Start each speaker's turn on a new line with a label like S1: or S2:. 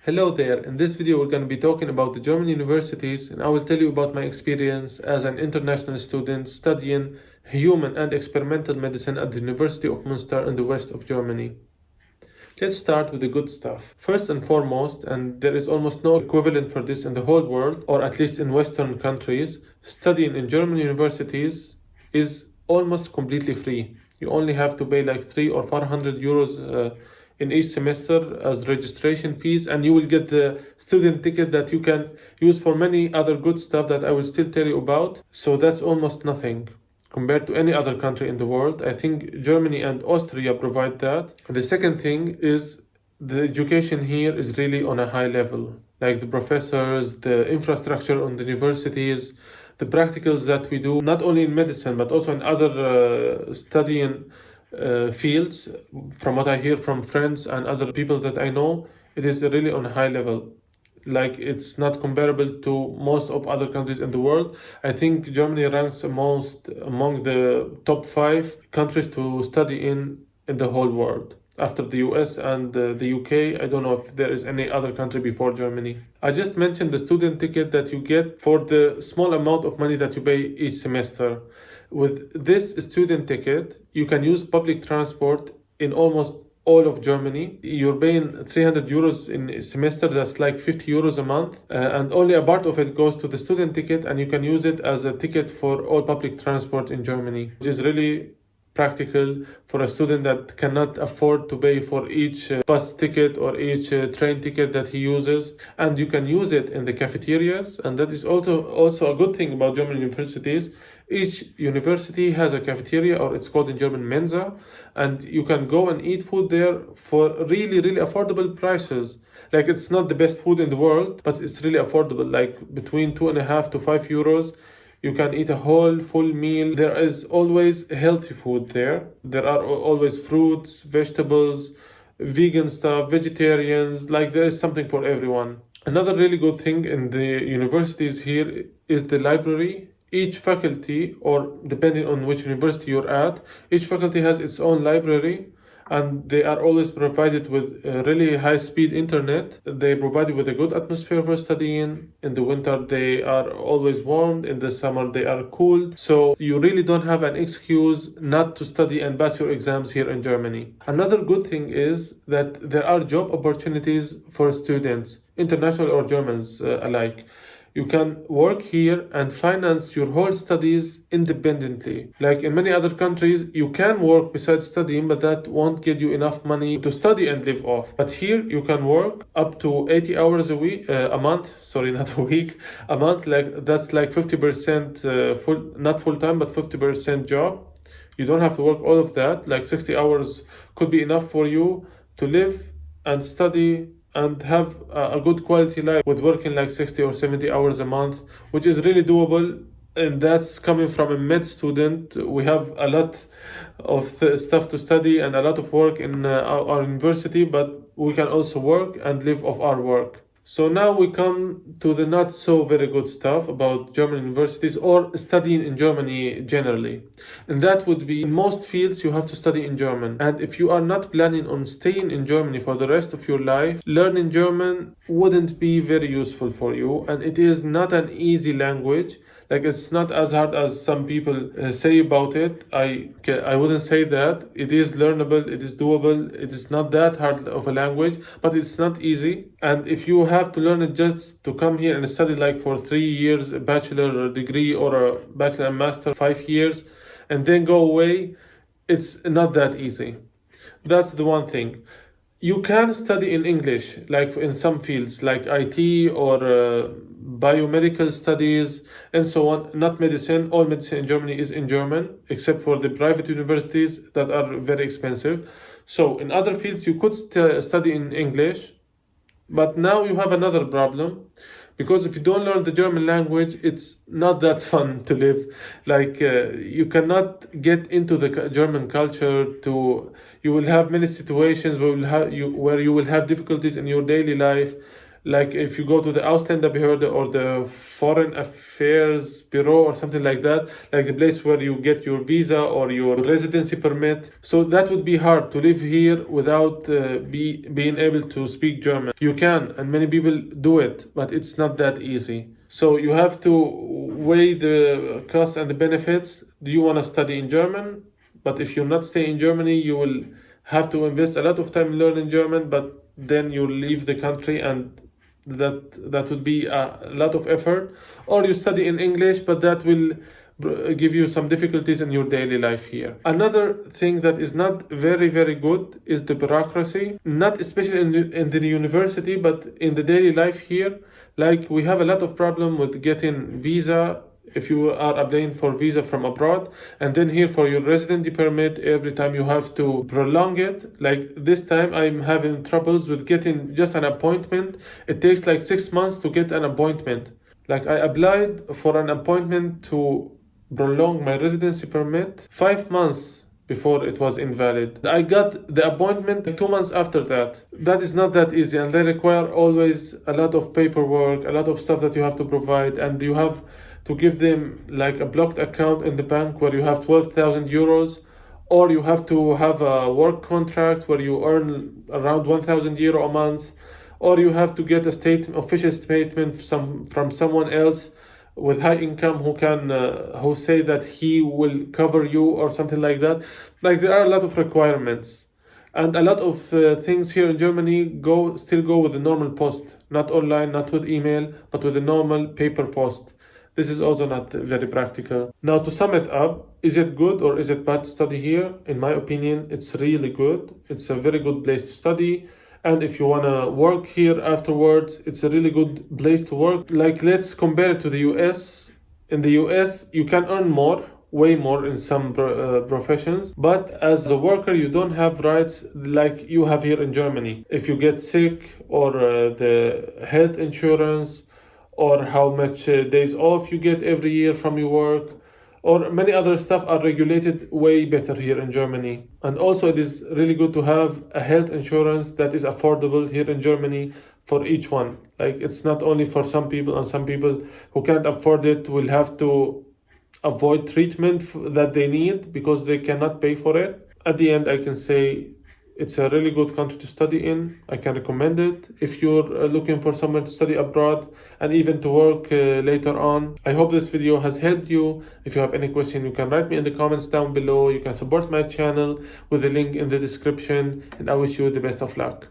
S1: Hello there. In this video, we're going to be talking about the German universities, and I will tell you about my experience as an international student studying human and experimental medicine at the University of Münster in the west of Germany. Let's start with the good stuff. First and foremost, and there is almost no equivalent for this in the whole world, or at least in Western countries, studying in German universities is almost completely free. You only have to pay like 300 or 400 euros in each semester as registration fees, and you will get the student ticket that you can use for many other good stuff that I will still tell you about. So that's almost nothing compared to any other country in the world. I think Germany and Austria provide that. The second thing is the education here is really on a high level. Like the professors, the infrastructure on the universities, the practicals that we do, not only in medicine, but also in other studying fields. From what I hear from friends and other people that I know, it is really on a high level. Like it's not comparable to most of other countries in the world. I think Germany ranks most among the top 5 countries to study in the whole world. After the US and the UK, I don't know if there is any other country before Germany. I just mentioned the student ticket that you get for the small amount of money that you pay each semester. With this student ticket, you can use public transport in almost all of Germany. You're paying 300 euros in a semester, that's like 50 euros a month, and only a part of it goes to the student ticket, and you can use it as a ticket for all public transport in Germany, which is really practical for a student that cannot afford to pay for each bus ticket or each train ticket that he uses. And you can use it in the cafeterias, and that is also a good thing about German universities. Each university has a cafeteria, or it's called in German Mensa, and you can go and eat food there for really affordable prices. Like it's not the best food in the world, but it's really affordable, like between 2.5 to 5 euros. You can eat a whole full meal. There is always healthy food there. There are always fruits, vegetables, vegan stuff, vegetarians, like there is something for everyone. Another really good thing in the universities here is the library. Each faculty, or depending on which university you're at, each faculty has its own library, and they are always provided with really high-speed internet. They provide you with a good atmosphere for studying. In the winter, they are always warmed. In the summer, they are cooled. So you really don't have an excuse not to study and pass your exams here in Germany. Another good thing is that there are job opportunities for students, international or Germans alike. You can work here and finance your whole studies independently. Like in many other countries, you can work besides studying, but that won't get you enough money to study and live off. But here, you can work up to 80 hours a month. Sorry, not a week, a month. Like that's like 50% not full time, but 50% job. You don't have to work all of that. Like 60 hours could be enough for you to live and study and have a good quality life with working like 60 or 70 hours a month, which is really doable. And that's coming from a med student. We have a lot of stuff to study and a lot of work in our university, but we can also work and live off our work. So now we come to the not so very good stuff about German universities or studying in Germany generally. And that would be in most fields you have to study in German. And if you are not planning on staying in Germany for the rest of your life, learning German wouldn't be very useful for you. And it is not an easy language. Like it's not as hard as some people say about it. I wouldn't say that. It is learnable, it is doable, it is not that hard of a language, but it's not easy. And if you have to learn it just to come here and study like for 3 years, a bachelor degree or a bachelor and master, 5 years, and then go away, it's not that easy. That's the one thing. You can study in English, like in some fields, like IT or biomedical studies and so on. Not medicine. All medicine in Germany is in German, except for the private universities that are very expensive. So in other fields, you could study in English, but now you have another problem. Because if you don't learn the German language, it's not that fun to live. Like you cannot get into the German culture. You will have many situations where you will have difficulties in your daily life. like if you go to the Ausländerbehörde or the Foreign Affairs Bureau or something like that, like the place where you get your visa or your residency permit. So that would be hard to live here without being able to speak German. You can, and many people do it, but it's not that easy. So you have to weigh the costs and the benefits. Do you want to study in German? But if you're not staying in Germany, you will have to invest a lot of time learning German, but then you leave the country, and that would be a lot of effort. Or you study in English, but that will give you some difficulties in your daily life here. Another thing that is not very, very good is the bureaucracy, not especially in the university, but in the daily life here. Like, we have a lot of problem with getting visa if you are applying for visa from abroad, and then here for your residency permit, every time you have to prolong it. Like this time I'm having troubles with getting just an appointment. It takes like 6 months to get an appointment. Like, I applied for an appointment to prolong my residency permit 5 months before it was invalid. I got the appointment 2 months after that. That is not that easy, and they require always a lot of paperwork, a lot of stuff that you have to provide, and you have to give them like a blocked account in the bank where you have 12,000 euros, or you have to have a work contract where you earn around 1,000 euro a month, or you have to get a official statement from someone else with high income who say that he will cover you or something like that. Like, there are a lot of requirements, and a lot of things here in Germany still go with the normal post, not online, not with email, but with the normal paper post. This is also not very practical. Now, to sum it up, is it good or is it bad to study here? In my opinion, it's really good. It's a very good place to study. And if you want to work here afterwards, it's a really good place to work. Like, let's compare it to the US. In the US, you can earn more, way more in some professions. But as a worker, you don't have rights like you have here in Germany. If you get sick, or the health insurance, or how much days off you get every year from your work, or many other stuff are regulated way better here in Germany. And also, it is really good to have a health insurance that is affordable here in Germany for each one. Like, it's not only for some people, and some people who can't afford it will have to avoid treatment that they need because they cannot pay for it. At the end, I can say it's a really good country to study in. I can recommend it if you're looking for somewhere to study abroad and even to work later on. I hope this video has helped you. If you have any question, you can write me in the comments down below. You can support my channel with the link in the description, and I wish you the best of luck.